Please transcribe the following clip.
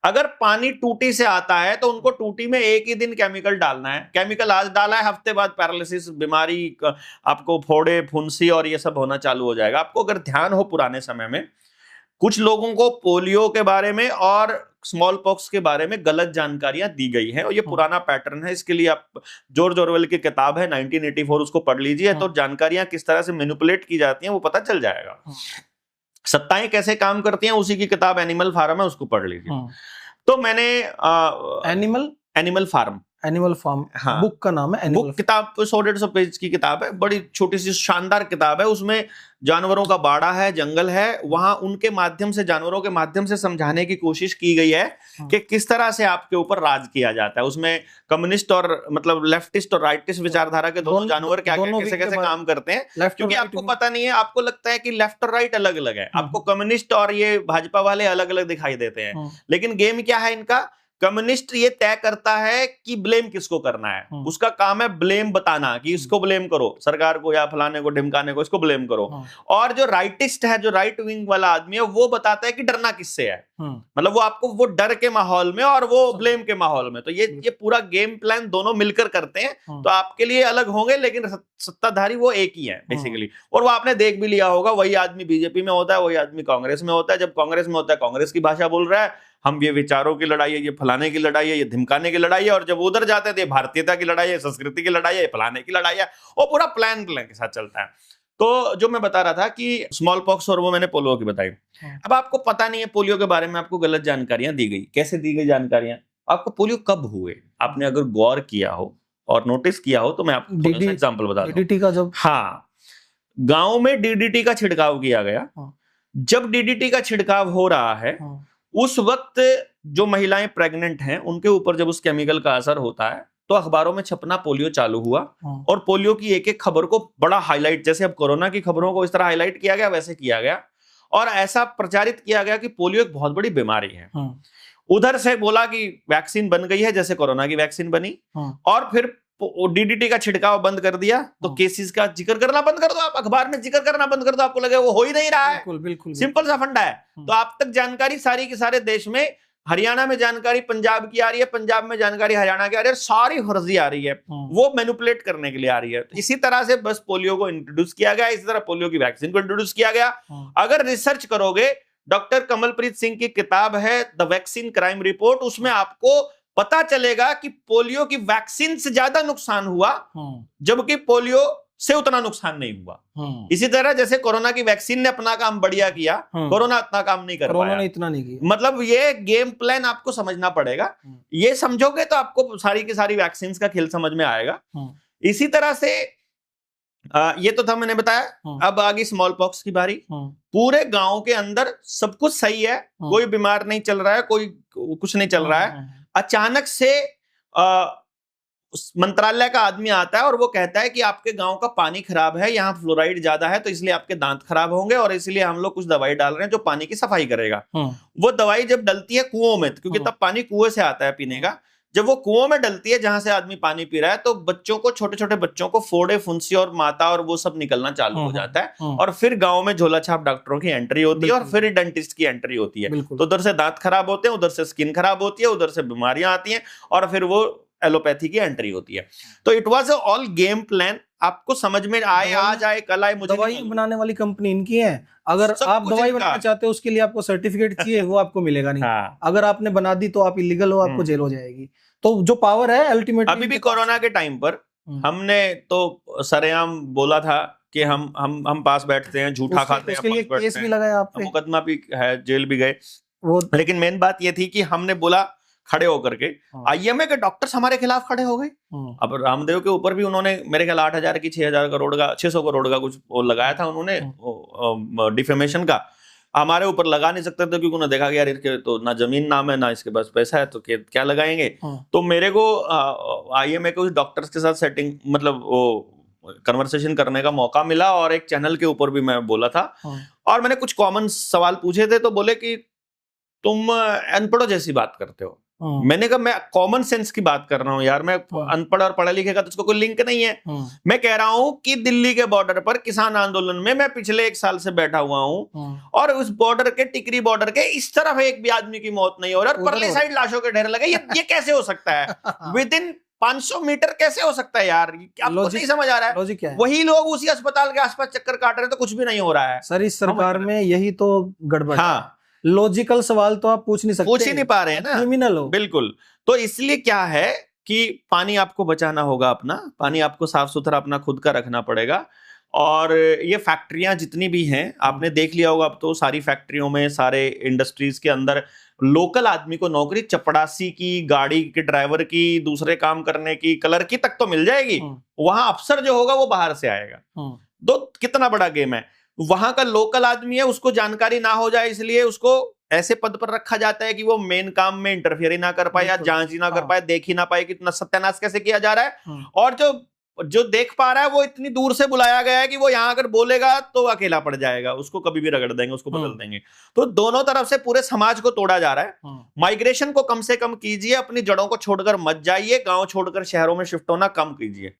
अगर पानी टूटी से आता है तो उनको टूटी में एक ही दिन केमिकल डालना है, केमिकल आज डाला है, हफ्ते बाद पैरालिसिस बीमारी, आपको फोड़े फुंसी और ये सब होना चालू हो जाएगा। आपको अगर ध्यान हो पुराने समय में कुछ लोगों को पोलियो के बारे में और स्मॉल पॉक्स के बारे में गलत जानकारियां दी गई हैं, और ये पुराना पैटर्न है। इसके लिए आप जॉर्ज ऑरवेल की किताब है 1984 उसको पढ़ लीजिए, तो जानकारियां किस तरह से मैनिपुलेट की जाती हैं वो पता चल जाएगा। सत्ताएं कैसे काम करती हैं उसी की किताब एनिमल फार्म है, उसको पढ़ लीजिए। तो मैंने एनिमल फार्म हाँ, बुक का नाम है बुक, किताब 100-150 पेज की किताब है, बड़ी छोटी सी शानदार किताब है। उसमें जानवरों का बाड़ा है, जंगल है, वहां उनके माध्यम से, जानवरों के माध्यम से समझाने की कोशिश की गई है कि किस तरह से आपके ऊपर राज किया जाता है। उसमें कम्युनिस्ट और मतलब लेफ्टिस्ट और राइटिस्ट विचारधारा के दोनों जानवर क्या कैसे कैसे काम करते हैं, क्योंकि आपको पता नहीं है, आपको लगता है कि लेफ्ट और राइट अलग अलग है, आपको कम्युनिस्ट और ये भाजपा वाले अलग अलग दिखाई देते हैं, लेकिन गेम क्या है इनका, कम्युनिस्ट ये तय करता है कि ब्लेम किसको करना है, उसका काम है ब्लेम बताना कि इसको ब्लेम करो, सरकार को या फलाने को ढिमकाने को, इसको ब्लेम करो। और जो राइटिस्ट है, जो राइट विंग वाला आदमी है, वो बताता है कि डरना किससे है, मतलब वो आपको वो डर के माहौल में और वो ब्लेम के माहौल में। तो ये पूरा गेम प्लान दोनों मिलकर करते हैं। तो आपके लिए अलग होंगे लेकिन सत्ताधारी वो एक ही है बेसिकली। और वो आपने देख भी लिया होगा, वही आदमी बीजेपी में होता है, वही आदमी कांग्रेस में होता है। जब कांग्रेस में होता है कांग्रेस की भाषा बोल रहा है, हम ये विचारों की लड़ाई है, ये फलाने की लड़ाई है, ये धमकाने की लड़ाई है, और जब उधर जाते थे भारतीयता की लड़ाई है, संस्कृति की लड़ाई है, फलाने की लड़ाई है, और पूरा प्लान के साथ चलता है। तो जो मैं बता रहा था कि स्मॉल पॉक्स और वो मैंने पोलियो की बताई। अब आपको पता नहीं है पोलियो के बारे में, आपको गलत जानकारियां दी गई। कैसे दी गई जानकारियां? आपको पोलियो कब हुए, आपने अगर गौर किया हो और नोटिस किया हो तो मैं आपको एग्जाम्पल बता दूं। डीडीटी का जब, हाँ, गांव में डीडीटी का छिड़काव किया गया। जब डीडीटी का छिड़काव हो रहा है उस वक्त जो महिलाएं प्रेग्नेंट हैं उनके ऊपर जब उस केमिकल का असर होता है तो अखबारों में छपना पोलियो चालू हुआ, और पोलियो की एक एक खबर को बड़ा हाईलाइट, जैसे अब कोरोना की खबरों को इस तरह हाईलाइट किया गया वैसे किया गया, और ऐसा प्रचारित किया गया कि पोलियो एक बहुत बड़ी बीमारी है। उधर से बोला कि वैक्सीन बन गई है, जैसे कोरोना की वैक्सीन बनी, और फिर डीडीटी का छिड़काव बंद कर दिया। तो केसेस का जिक्र करना बंद कर दो, आप अखबार में जिक्र करना बंद कर दो, आपको लगे वो हो ही नहीं रहा है। बिल्कुल सिंपल सा फंडा है। तो आप तक जानकारी सारी की सारे देश में, हरियाणा में जानकारी पंजाब की आ रही है, पंजाब में जानकारी हरियाणा की आ रही है, सारी फर्जी आ रही है, वो मैनिपुलेट करने के लिए आ रही है। तो इसी तरह से बस पोलियो को इंट्रोड्यूस किया गया, इसी तरह पोलियो की वैक्सीन को इंट्रोड्यूस किया गया। अगर रिसर्च करोगे, डॉक्टर कमलप्रीत सिंह की किताब है द वैक्सीन क्राइम रिपोर्ट, उसमें आपको पता चलेगा कि पोलियो की वैक्सीन से ज्यादा नुकसान हुआ, जबकि पोलियो से उतना नुकसान नहीं हुआ। इसी तरह जैसे कोरोना की वैक्सीन ने अपना काम बढ़िया किया, कोरोना इतना काम नहीं कर पाया, इतना नहीं किया। मतलब ये गेम प्लान आपको समझना पड़ेगा। ये समझोगे तो आपको सारी की सारी वैक्सीन का खेल समझ में आएगा। इसी तरह से ये तो था मैंने बताया। अब आगे स्मॉल पॉक्स की बारी। पूरे गांव के अंदर सब कुछ सही है, कोई बीमार नहीं चल रहा है, कोई कुछ नहीं चल रहा है। अचानक से मंत्रालय का आदमी आता है और वो कहता है कि आपके गांव का पानी खराब है, यहाँ फ्लोराइड ज्यादा है, तो इसलिए आपके दांत खराब होंगे, और इसलिए हम लोग कुछ दवाई डाल रहे हैं जो पानी की सफाई करेगा। वो दवाई जब डलती है कुओं में, क्योंकि तब पानी कुएं से आता है पीने का, जब वो कुओं में डलती है जहां से आदमी पानी पी रहा है, तो बच्चों को, छोटे छोटे बच्चों को फोड़े फुंसी और माता और वो सब निकलना चालू हो जाता है। और फिर गांव में झोला छाप डॉक्टरों की एंट्री होती है, और फिर डेंटिस्ट की एंट्री होती है। तो उधर से दांत खराब होते हैं, उधर से स्किन खराब होती है, उधर से बीमारियां आती हैं, और फिर वो एलोपैथी की एंट्री होती है। तो it was all game plan. आपको समझ में आए, आज आए कल आए, मुझे दवाई बनाने वाली कंपनी इनकी है। अगर आप दवाई बनाना चाहते हो उसके लिए आपको सर्टिफिकेट चाहिए, वो आपको मिलेगा नहीं। अगर आपने बना दी तो आप इलीगल हो, आपको जेल हो जाएगी। तो जो पावर है अल्टीमेटली, अभी भी कोरोना के टाइम पर हमने तो सरेआम बोला था कि हम पास बैठते हैं, झूठा खाते हैं, उसके लिए केस भी लगाया आपने, मुकदमा भी है, जेल भी गए। लेकिन मेन बात ये थी कि हमने बोला खड़े होकर के, आईएमए के डॉक्टर्स हमारे खिलाफ खड़े हो गए। अब रामदेव के ऊपर भी उन्होंने मेरे ख्याल 8,000 की 6,000 करोड़ का 600 करोड़ का कुछ लगाया था उन्होंने डिफेमेशन का। हमारे ऊपर लगा नहीं सकते थे क्योंकि उन्होंने देखा कि यार इसके तो ना जमीन नाम है, ना इसके पास पैसा है, तो क्या लगाएंगे। तो मेरे को आईएमए के उस डॉक्टर्स के साथ सेटिंग, मतलब वो कन्वर्सेशन करने का मौका मिला, और एक चैनल के ऊपर भी मैं बोला था। और मैंने कुछ कॉमन सवाल पूछे थे, तो बोले कि तुम अनपढ़ों जैसी बात करते हो। मैंने कहा मैं कॉमन सेंस की बात कर रहा हूं यार, मैं अनपढ़ और पढ़े लिखे का तो उसको कोई लिंक नहीं है। मैं कह रहा हूं कि दिल्ली के बॉर्डर पर किसान आंदोलन में मैं पिछले 1 साल से बैठा हुआ हूं और उस बॉर्डर के, टिकरी बॉर्डर के इस तरफ एक भी आदमी की मौत नहीं हो रहा और परली साइड लाशों के ढेर लगे। ये कैसे हो सकता है? विद इन 500 मीटर कैसे हो सकता है यार? आपको नहीं समझ आ रहा है? लॉजिक क्या है? वही लोग उसी अस्पताल के आसपास चक्कर काट रहे हैं तो कुछ भी नहीं हो रहा है। सर इस सरकार में यही तो गड़बड़ है। हाँ, लॉजिकल सवाल तो आप पूछ नहीं सकते, पूछ ही नहीं पा रहे हैं ना, क्रिमिनल हो। बिल्कुल। तो इसलिए क्या है कि पानी आपको बचाना होगा, अपना पानी आपको साफ सुथरा अपना खुद का रखना पड़ेगा। और ये फैक्ट्रियां जितनी भी हैं, आपने देख लिया होगा अब तो सारी फैक्ट्रियों में, सारे इंडस्ट्रीज के अंदर लोकल आदमी को नौकरी चपड़ासी की, गाड़ी के ड्राइवर की, दूसरे काम करने की, कलर की तक तो मिल जाएगी। वहां अफसर जो होगा वो बाहर से आएगा। तो कितना बड़ा गेम है। वहां का लोकल आदमी है, उसको जानकारी ना हो जाए इसलिए उसको ऐसे पद पर रखा जाता है कि वो मेन काम में इंटरफियर ही ना कर पाए या जांच ही ना कर पाए, देख ही ना पाए कि सत्यानाश कैसे किया जा रहा है। और जो देख पा रहा है वो इतनी दूर से बुलाया गया है कि वो यहां अगर बोलेगा तो अकेला पड़ जाएगा, उसको कभी भी रगड़ देंगे, उसको बदल देंगे। तो दोनों तरफ से पूरे समाज को तोड़ा जा रहा है। माइग्रेशन को कम से कम कीजिए, अपनी जड़ों को छोड़कर मत जाइए, गांव छोड़कर शहरों में शिफ्ट होना कम कीजिए।